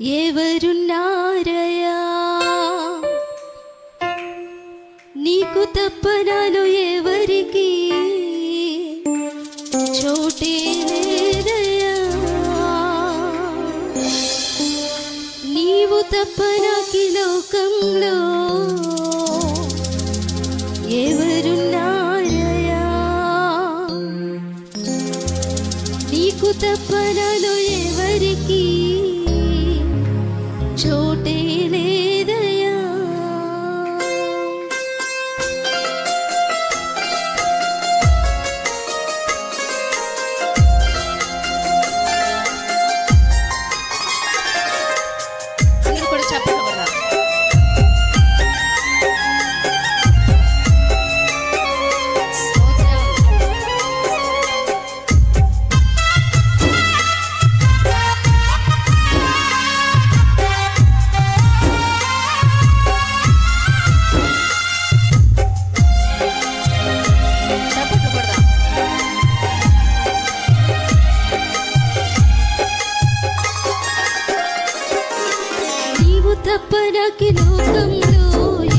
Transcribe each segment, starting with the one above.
ఎవరున్నారయ్యా నీకు తప్ప నాలో ఎవరికి చోటే లేదయ్యా నీవు తప్ప నాకి లోకంలో ఎవరున్నారయ్యా నీకు తప్ప నాలో ఎవరికి చోటే లేదయ్యా అందరూ కూడా చెప్పండి కదా. తప్ప నాకి లోకంలో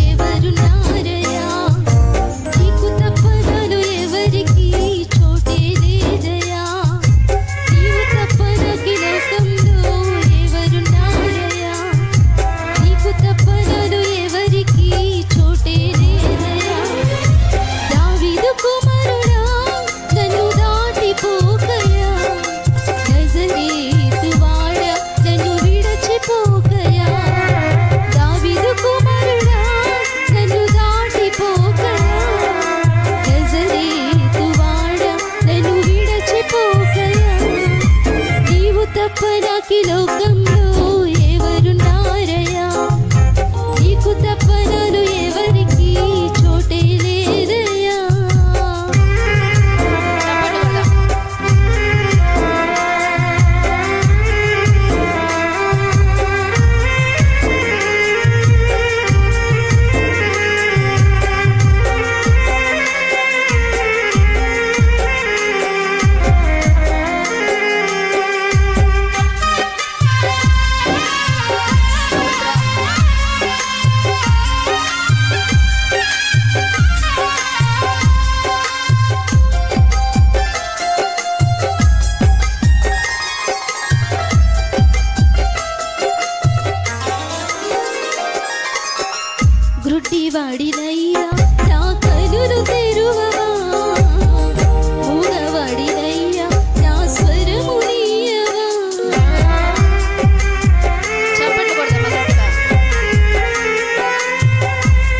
ఎవరున్నారయ్యా నీకు తప్ప నాలో ఎవరికి చోటే లేదయ్యా నీవు తప్ప నాకి లోకంలో ఎవరున్నారయ్యా నీకు తప్ప నాలో ఎవరికి చోటే లేదయ్యా దావీదు కుమారుడా నన్ను దాటిపోకయ్యా నజరేతు వాడా నన్ను విడిచిపోకయ్యా తప్ప నాకి లోకంలో ఎవరున్నారయ్యా నీకు తప్ప నాలో ఎవరికి చోటే లేదయ్యా గ్రుడ్డివాడినయ్యా నా కనులు తెరువవా మూగవాడినయ్యా నా స్వరము నీయవా చెప్పండి కొడతా.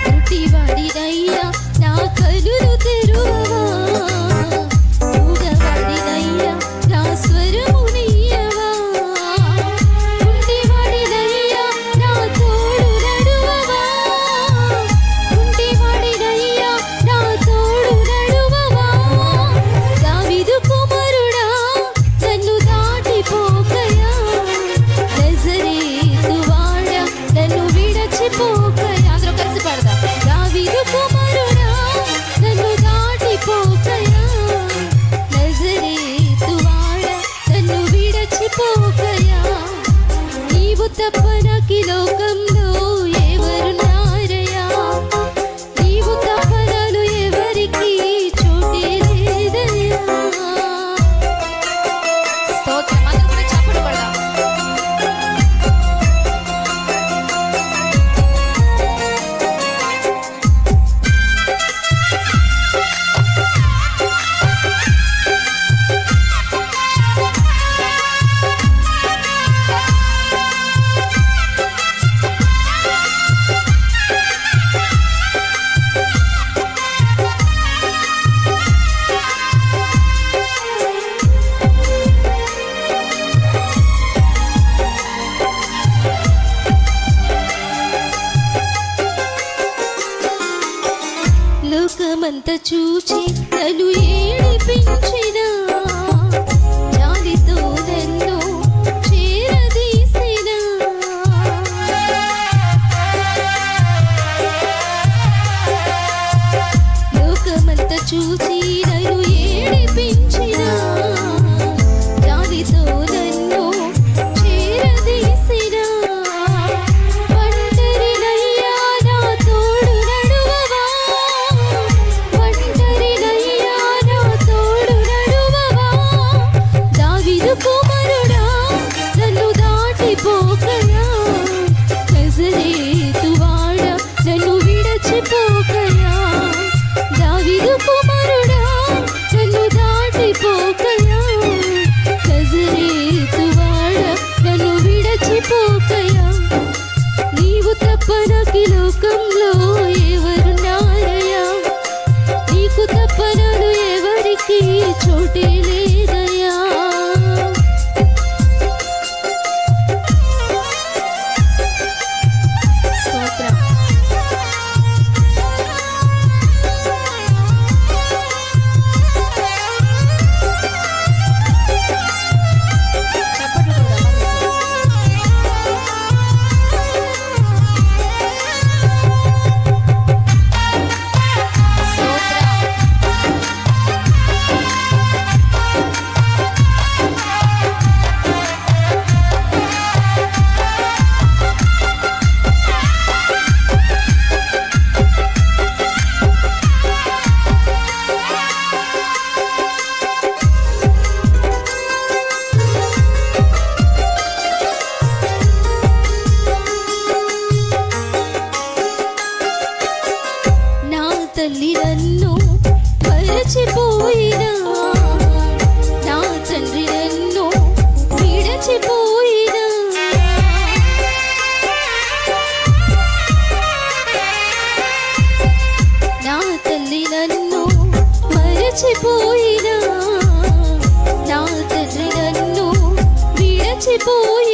గ్రుడ్డివాడినయ్యా నా కనులు తెరువవా మూగవాడినయ్యా నా స్వరము నీయవా కుంటివాడినయ్యా నా తోడు నడువవా దావీదు కుమారుడా నన్ను దాటిపోకయ్యా నజరేతు వాడా నన్ను విడిచిపోకయ్యా అందరూ కలిసి పాడదాం దావీదు కుమారుడా నన్ను దాటిపోకయ్యా నజరేతు వాడా నన్ను విడిచిపోకయ్యా నీవు తప్ప నాకి లోకంలో ఎవరున్నారయ్యా నీవు తప్ప నాలో ఎవరికి చోటే లేదయ్యా స్తోత్రం. అందరూ కూడా చెప్పండి కొడదాం. లోకమంతా చూచి నన్ను ఏడిపించిన జాలితో నన్ను చేరదీసిన లోకమంతా చూచి నన్ను ఏడిపించిన జాలితో నన్ను చేరదీసిన మరచిపోయి